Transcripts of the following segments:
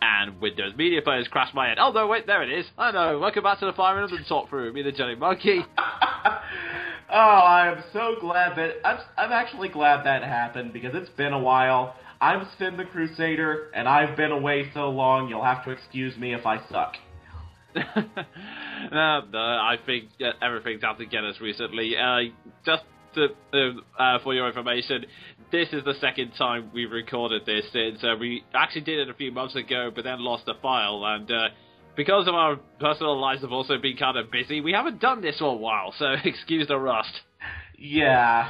And Windows Media Player's crashed my head. Oh no, wait, there it is. I know. Welcome back to the Fire Emblem Talkthrough. Me, the Jonin Monkey. Oh, I'm so glad that I'm actually glad that happened because it's been a while. I'm Sven the Crusader, and I've been away so long. You'll have to excuse me if I suck. No, I think everything's out to get us recently. Just for your information, this is the second time we've recorded this since we actually did it a few months ago, but then lost the file, and because of our personal lives have also been kind of busy, we haven't done this for a while, so excuse the rust. Yeah.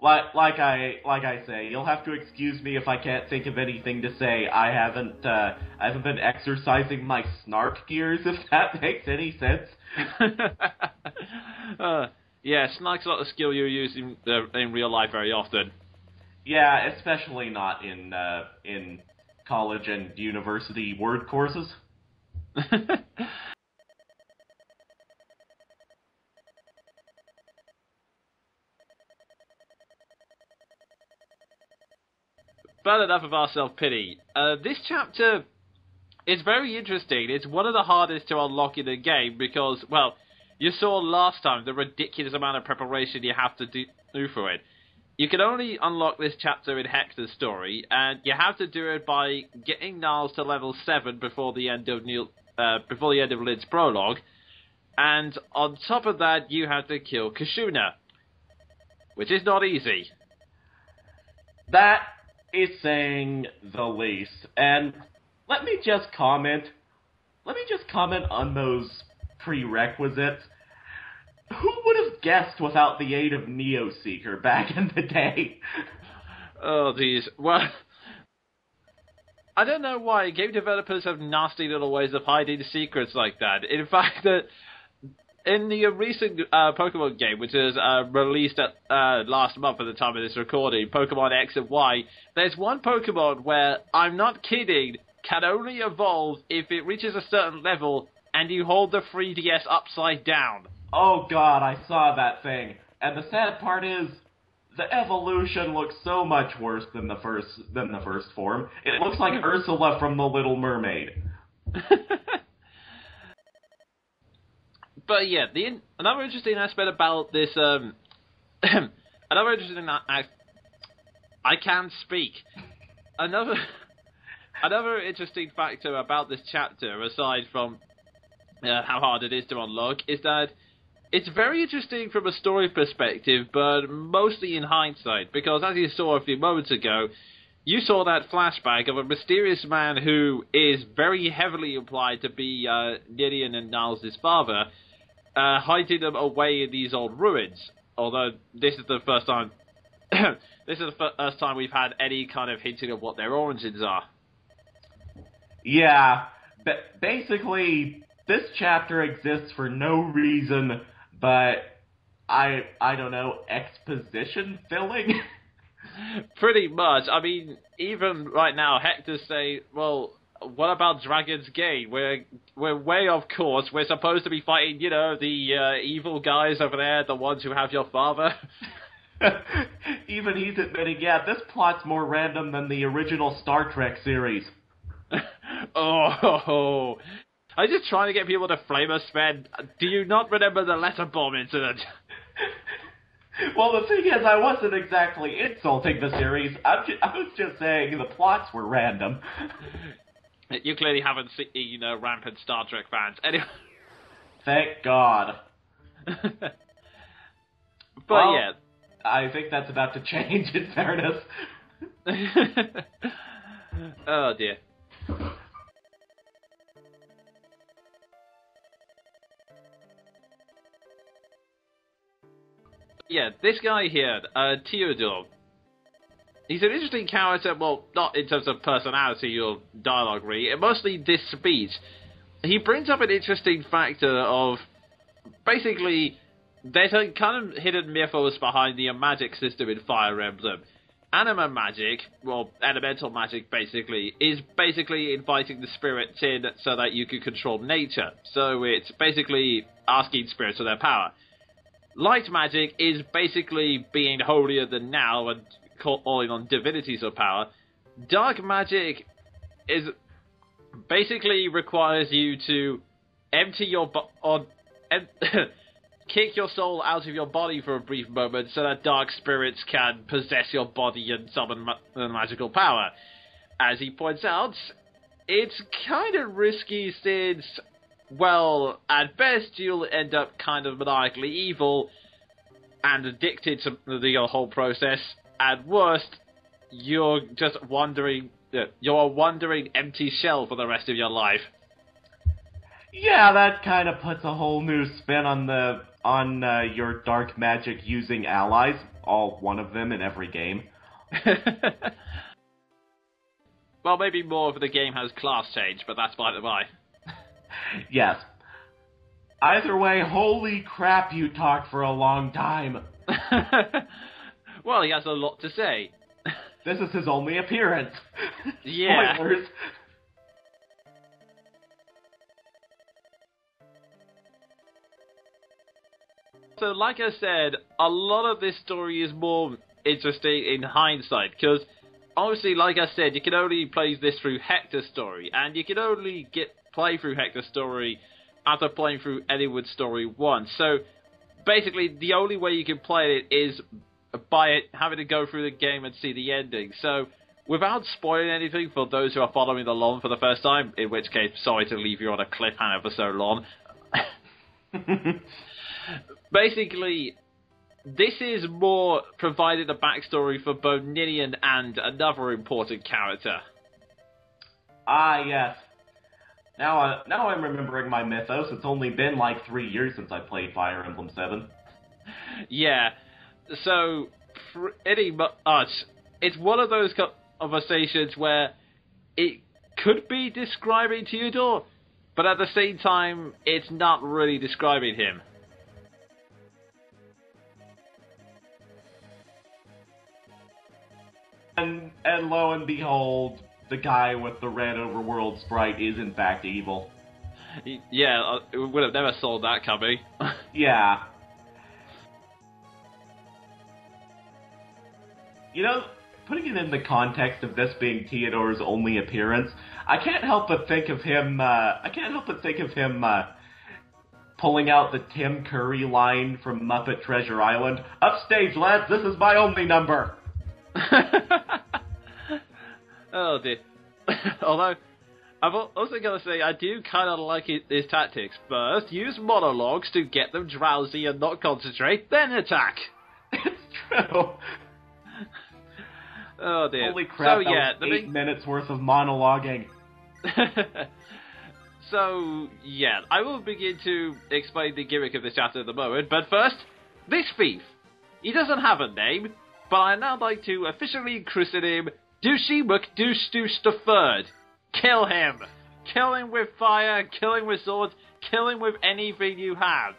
Like I say, you'll have to excuse me if I can't think of anything to say. I haven't been exercising my snark gears, if that makes any sense. Yeah, snark's not a skill you use in real life very often. Yeah, especially not in college and university word courses. But enough of our self-pity. This chapter is very interesting. It's one of the hardest to unlock in the game because, well, you saw last time the ridiculous amount of preparation you have to do for it. You can only unlock this chapter in Hector's story, and you have to do it by getting Niles to level 7 before the end of Lid's prologue, and on top of that, you have to kill Kashuna, which is not easy. That is saying the least. And let me just comment on those prerequisites. Who would have guessed without the aid of Neoseeker back in the day? Oh, geez. Well, I don't know why game developers have nasty little ways of hiding secrets like that. In fact, in the recent Pokemon game, which is released last month at the time of this recording, Pokemon X and Y, there's one Pokemon where, I'm not kidding, can only evolve if it reaches a certain level and you hold the 3DS upside down. Oh god, I saw that thing. And the sad part is, the evolution looks so much worse than the first form. It looks like Ursula from The Little Mermaid. But yeah, another interesting aspect about this, I can't speak. Another interesting factor about this chapter, aside from how hard it is to unlock, is that it's very interesting from a story perspective, but mostly in hindsight, because as you saw a few moments ago, you saw that flashback of a mysterious man who is very heavily implied to be Gideon and Niles' father, hiding them away in these old ruins. Although this is the first time, we've had any kind of hinting of what their origins are. Yeah, but basically, this chapter exists for no reason but, I don't know, exposition filling? Pretty much. I mean, even right now, Hector's saying, well, what about Dragon's Gate? We're way off course. We're supposed to be fighting, the evil guys over there, the ones who have your father. Even he's admitting, yeah, this plot's more random than the original Star Trek series. Oh, I'm just trying to get people to flame us, Sven. Do you not remember the letter bomb incident? Well, the thing is, I wasn't exactly insulting the series. I was just saying the plots were random. You clearly haven't seen, rampant Star Trek fans. Anyway. Thank God. But well, yeah. I think that's about to change, in fairness. Oh, dear. Yeah, this guy here, Theodore, he's an interesting character, well, not in terms of personality or dialogue, really, mostly this speech. He brings up an interesting factor of, basically, there's a kind of hidden mythos behind the magic system in Fire Emblem. Anima magic, well, elemental magic, basically, is basically inviting the spirits in so that you can control nature. So it's basically asking spirits for their power. Light magic is basically being holier than now and calling on divinities of power. Dark magic is basically requires you to empty your kick your soul out of your body for a brief moment so that dark spirits can possess your body and summon magical power. As he points out, it's kind of risky since, well, at best you'll end up kind of maniacally evil and addicted to the whole process. At worst, you're just wandering empty shell for the rest of your life. Yeah, that kind of puts a whole new spin on your dark magic using allies, all one of them in every game. Well, maybe more if the game has class change, but that's by the by. Yes. Either way, holy crap, you talked for a long time. Well, he has a lot to say. This is his only appearance. Yeah. Spoilers. So, like I said, a lot of this story is more interesting in hindsight, because obviously, like I said, you can only play this through Hector's story, and you can only play through Hector's story after playing through Eliwood's story once. So, basically, the only way you can play it is by having to go through the game and see the ending. So, without spoiling anything for those who are following along for the first time, in which case, sorry to leave you on a cliffhanger for so long. Basically, this is more provided a backstory for both Ninian and another important character. Ah, yes. Now I'm remembering my mythos. It's only been like 3 years since I played Fire Emblem 7. Yeah, so pretty much, it's one of those conversations where it could be describing Theodore, but at the same time, it's not really describing him. And lo and behold, the guy with the red overworld sprite is in fact evil. Yeah, we would have never saw that coming. Yeah. You know, putting it in the context of this being Theodore's only appearance, I can't help but think of him. Pulling out the Tim Curry line from Muppet Treasure Island. Upstage, lads, this is my only number. Oh dear. Although, I'm also going to say, I do kind of like his tactics. First, use monologues to get them drowsy and not concentrate, then attack. It's true. Oh dear. Holy crap, so, yeah, that was 8 minutes worth of monologuing. So, yeah, I will begin to explain the gimmick of this chapter in the moment, but first, this thief. He doesn't have a name, but I now like to officially christen him Douchey McDouche the Third. Kill him! Kill him with fire, kill him with swords, kill him with anything you have.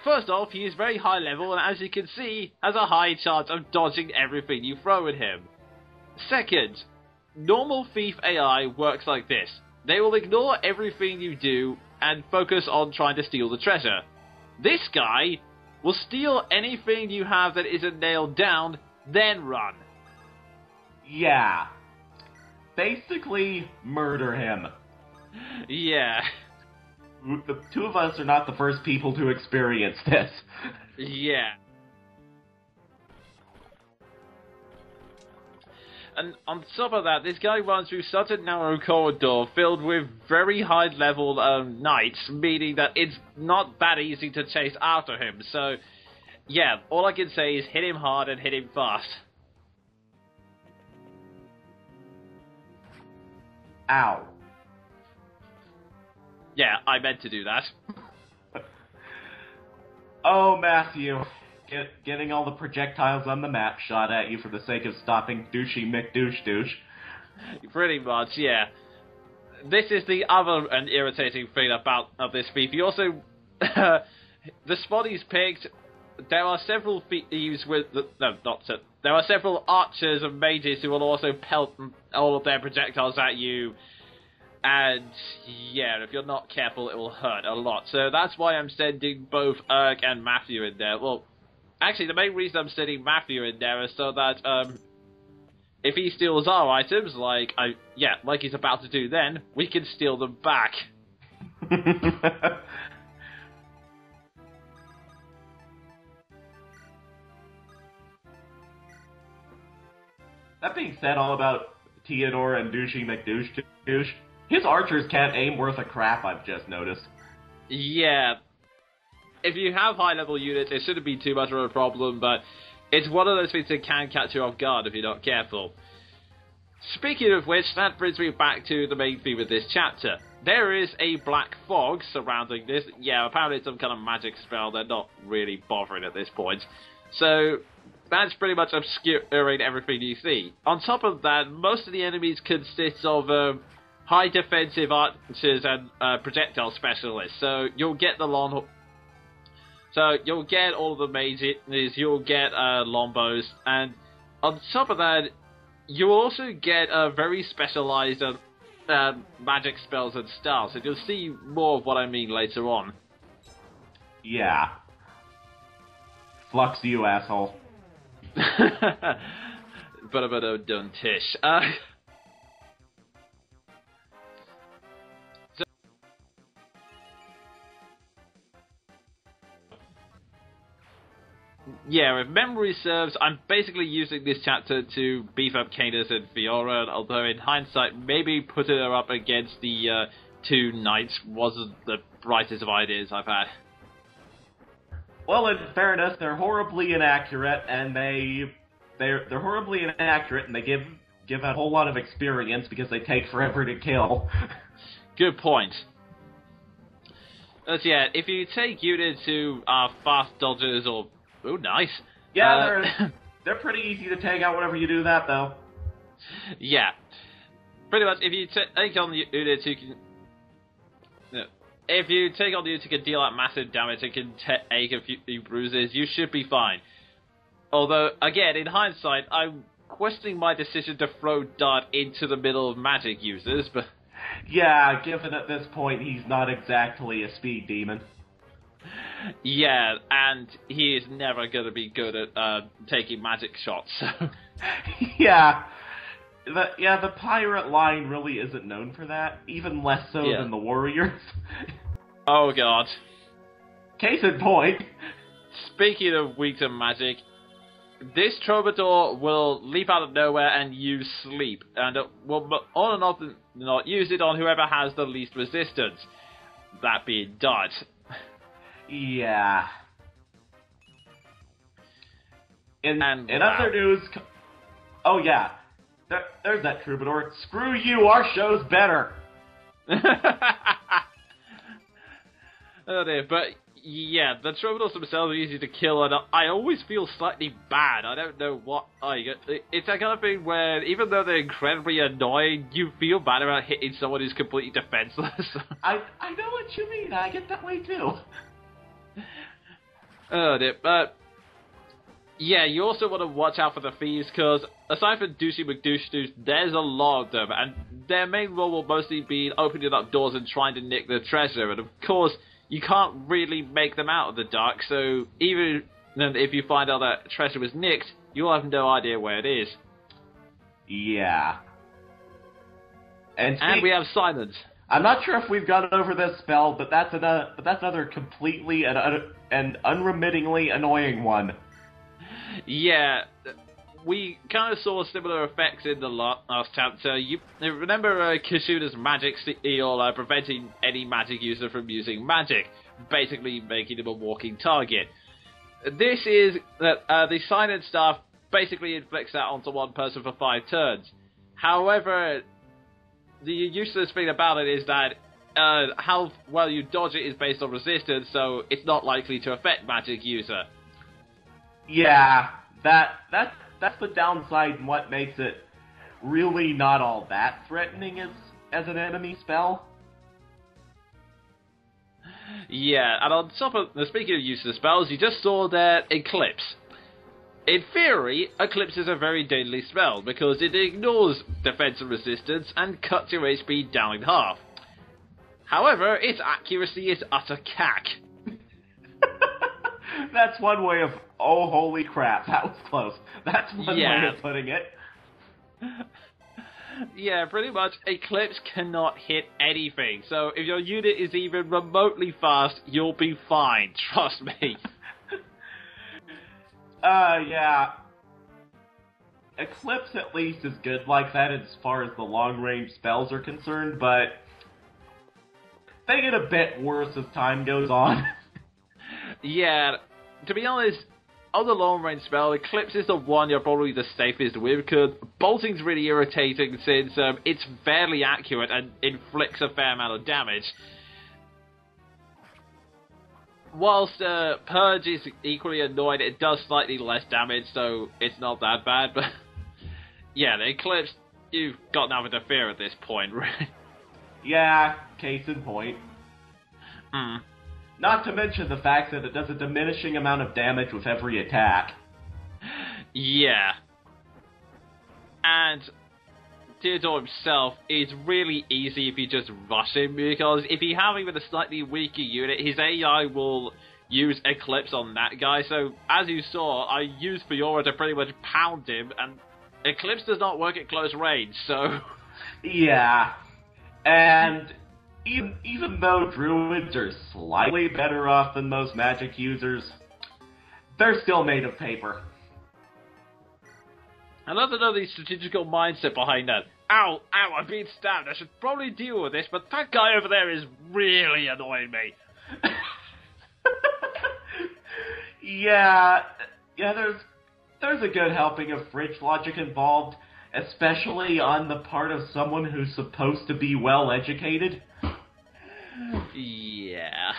First off, he is very high level, and as you can see, has a high chance of dodging everything you throw at him. Second, normal thief AI works like this. They will ignore everything you do and focus on trying to steal the treasure. This guy will steal anything you have that isn't nailed down, then run. Yeah. Basically, murder him. Yeah. The two of us are not the first people to experience this. Yeah. And on top of that, this guy runs through such a narrow corridor filled with very high-level knights, meaning that it's not that easy to chase after him. So, yeah, all I can say is hit him hard and hit him fast. Ow. Yeah, I meant to do that. Oh, Matthew. Getting all the projectiles on the map shot at you for the sake of stopping Douchey McDouche. Pretty much, yeah. This is the other and irritating thing about this thief. He also... the spot he's picked, there are several thieves with... There are several archers and mages who will also pelt all of their projectiles at you. And, yeah, if you're not careful, it will hurt a lot. So that's why I'm sending both Erg and Matthew in there. Well, actually, the main reason I'm sending Matthew in there is so that, if he steals our items, like he's about to do then, we can steal them back. That being said, all about Theodore and Douchey McDouche, his archers can't aim worth a crap, I've just noticed. Yeah. If you have high-level units, it shouldn't be too much of a problem, but it's one of those things that can catch you off guard if you're not careful. Speaking of which, that brings me back to the main theme of this chapter. There is a black fog surrounding this. Yeah, apparently it's some kind of magic spell. They're not really bothering at this point. So that's pretty much obscuring everything you see. On top of that, most of the enemies consist of high defensive archers and projectile specialists. So you'll get you'll get all of the mages, you'll get lombos, and on top of that, you'll also get very specialized magic spells and styles. And you'll see more of what I mean later on. Yeah. Flux you, asshole. But don't tish. Yeah, if memory serves, I'm basically using this chapter to beef up Canis and Fiora, although in hindsight, maybe putting her up against the two knights wasn't the brightest of ideas I've had. Well, in fairness, they're horribly inaccurate, and they're horribly inaccurate, and they give a whole lot of experience because they take forever to kill. Good point. Yeah, if you take units who are fast dodgers or... Ooh, nice. Yeah, they're pretty easy to take out whenever you do that, though. Yeah. Pretty much, if you take on the units who can... If you take on the units who can deal out massive damage and can take a few bruises, you should be fine. Although, again, in hindsight, I'm questioning my decision to throw Dart into the middle of magic users, but... Yeah, given at this point he's not exactly a speed demon. Yeah, and he is never going to be good at taking magic shots. Yeah. The pirate line really isn't known for that, even less so than the warriors. Oh god. Case in point. Speaking of weak to magic, this troubadour will leap out of nowhere and use sleep, and it will on and off not use it on whoever has the least resistance. That being Dart. Yeah. In other news... Oh yeah. There's that troubadour. Screw you, our show's better. Oh dear, but yeah, the troubadours themselves are easy to kill, and I always feel slightly bad. I don't know what it's that kind of thing where, even though they're incredibly annoying, you feel bad about hitting someone who's completely defenseless. I know what you mean. I get that way too. Oh dear, but yeah, you also want to watch out for the thieves, because aside from Douchey McDouche, there's a lot of them, and their main role will mostly be opening up doors and trying to nick the treasure, and of course, you can't really make them out of the dark, so even if you find out that treasure was nicked, you'll have no idea where it is. Yeah. And we have silence. I'm not sure if we've gone over this spell, but that's another completely and unremittingly annoying one. Yeah, we kind of saw similar effects in the last chapter. You remember Kashuna's magic seal preventing any magic user from using magic, basically making him a walking target. This is that the silent staff basically inflicts that onto one person for 5 turns. However, the useless thing about it is that how well you dodge it is based on resistance, so it's not likely to affect magic user. Yeah, that's the downside and what makes it really not all that threatening as an enemy spell. Yeah, and on top of speaking of useless spells, you just saw that Eclipse. In theory, Eclipse is a very deadly spell because it ignores defense and resistance and cuts your HP down in half. However, its accuracy is utter cack. That's one way of, oh holy crap, that was close. That's one way of putting it. Yeah, pretty much. Eclipse cannot hit anything. So if your unit is even remotely fast, you'll be fine. Trust me. Yeah. Eclipse at least is good like that as far as the long-range spells are concerned, but they get a bit worse as time goes on. Yeah, to be honest, on the long-range spell, Eclipse is the one you're probably the safest with, because Bolting's really irritating since it's fairly accurate and inflicts a fair amount of damage. Whilst Purge is equally annoyed, it does slightly less damage, so it's not that bad, but yeah, the Eclipse, you've got nothing to fear at this point, really. Yeah, case in point. Hmm. Not to mention the fact that it does a diminishing amount of damage with every attack. Yeah. And Theodore himself is really easy if you just rush him, because if you have even a slightly weaker unit, his AI will use Eclipse on that guy. So, as you saw, I used Fiora to pretty much pound him, and Eclipse does not work at close range, so... Yeah. And even though druids are slightly better off than most magic users, they're still made of paper. I love to know the strategical mindset behind that. Ow, ow, I'm being stabbed. I should probably deal with this, but that guy over there is really annoying me. Yeah, there's a good helping of fridge logic involved, especially on the part of someone who's supposed to be well educated. Yeah.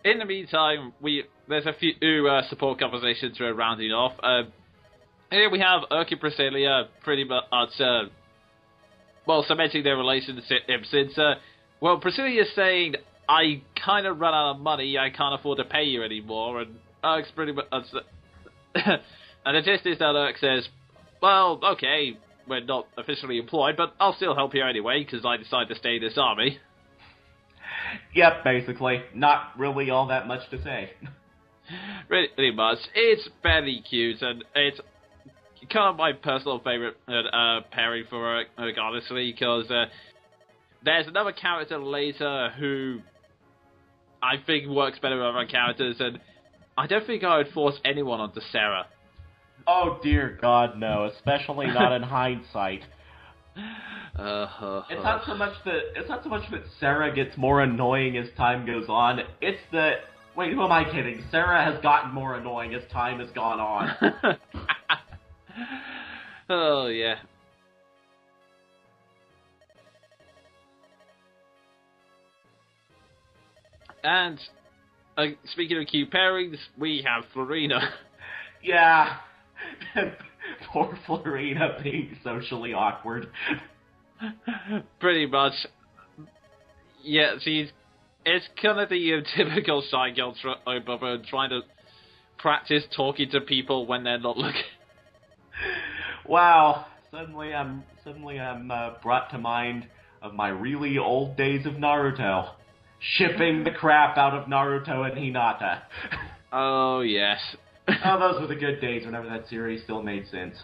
In the meantime, there's a few support conversations we're rounding off. Here we have Urk and Priscilla pretty much, cementing their relationship since, Priscilla is saying, I kind of run out of money, I can't afford to pay you anymore, and Urk's pretty much... and the gist is that Urk says, well, okay, we're not officially employed, but I'll still help you anyway, because I decided to stay in this army. Yep, basically. Not really all that much to say. Pretty much. It's fairly cute, and it's kind of my personal favourite pairing for Urk, honestly, because there's another character later who I think works better with other characters, and I don't think I would force anyone onto Sarah. Oh dear God, no! Especially not in hindsight. It's not so much that Sarah gets more annoying as time goes on. It's that wait, who am I kidding? Sarah has gotten more annoying as time has gone on. Oh yeah. And speaking of cute pairings, we have Florina. Yeah. Poor Florina being socially awkward. Pretty much. Yeah, it's kind of the typical shy girl trying to practice talking to people when they're not looking. Wow. Suddenly I'm brought to mind of my really old days of Naruto. Shipping the crap out of Naruto and Hinata. Oh, yes. Oh, those were the good days whenever that series still made sense.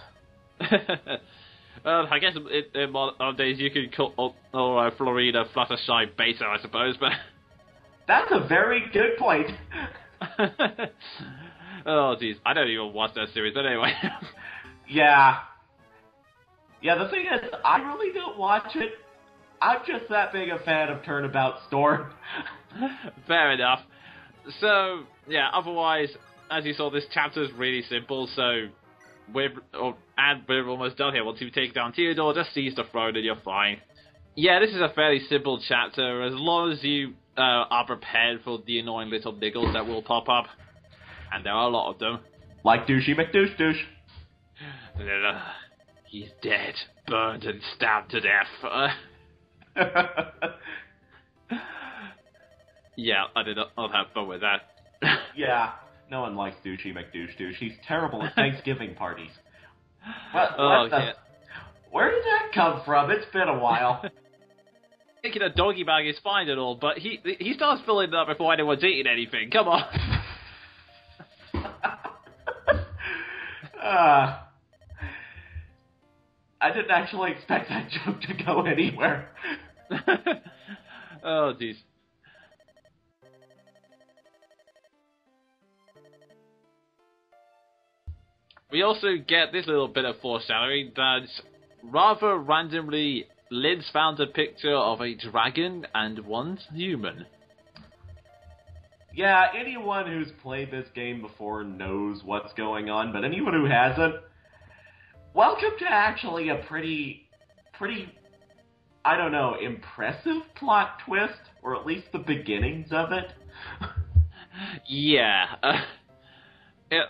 Well, I guess in modern days you could call Florina Fluttershy Beta, I suppose, but... That's a very good point. Oh, jeez. I don't even watch that series, but anyway. Yeah. Yeah, the thing is, I really don't watch it. I'm just that big a fan of Turnabout Storm. Fair enough. So, yeah, otherwise, as you saw, this chapter is really simple, so we're almost done here. Once you take down Theodore, just seize the throne and you're fine. Yeah, this is a fairly simple chapter, as long as you are prepared for the annoying little niggles that will pop up. And there are a lot of them. Like Douchey McDouche. He's dead, burned and stabbed to death. Yeah, I did not have fun with that. Yeah, no one likes Douchey McDouche. He's terrible at Thanksgiving parties. Where did that come from? It's been a while. thinking a doggy bag is fine and all, but he starts filling it up before anyone's eating anything. Come on. I didn't actually expect that joke to go anywhere. Oh, jeez. We also get this little bit of foreshadowing that rather randomly, Liz found a picture of a dragon and one human. Yeah, anyone who's played this game before knows what's going on, but anyone who hasn't, welcome to actually a pretty, I don't know, impressive plot twist, or at least the beginnings of it. Yeah.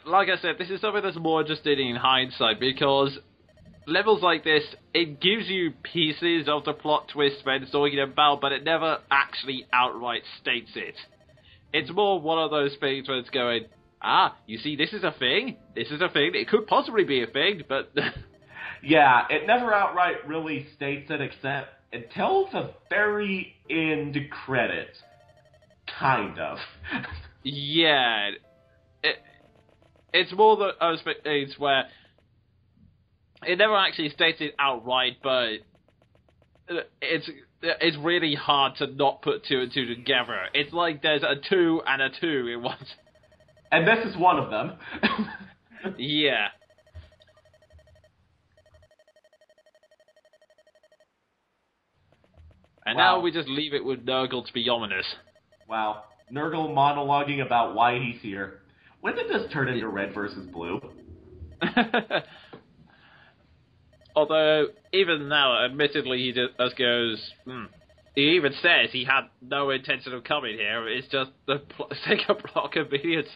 Like I said, this is something that's more interesting in hindsight, because levels like this, it gives you pieces of the plot twist Sven's talking about, but it never actually outright states it. It's more one of those things where it's going, you see, this is a thing, it could possibly be a thing, but... Yeah, it never outright really states it, except until the very end credits. Kind of. Yeah. It's more those things where it never actually states it outright, but it's really hard to not put two and two together. It's like there's a 2 and a 2 in one. And this is one of them. Yeah. And wow. Now we just leave it with Nurgle to be ominous. Wow. Nurgle monologuing about why he's here. When did this turn into Red versus Blue? Although, even now, admittedly, he just goes... He even says he had no intention of coming here. It's just the sake of plot convenience.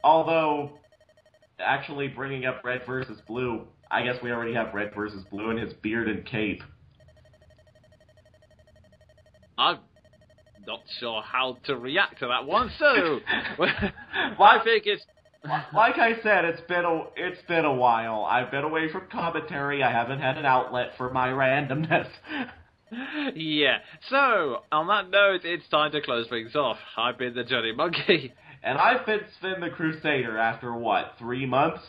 Although, actually bringing up Red versus Blue, I guess we already have Red versus Blue in his beard and cape. I'm not sure how to react to that one, so... I think it's... Like I said, it's been a while. I've been away from commentary. I haven't had an outlet for my randomness. Yeah. So, on that note, it's time to close things off. I've been the Johnny Monkey. And I've been Sven the Crusader after, what, 3 months?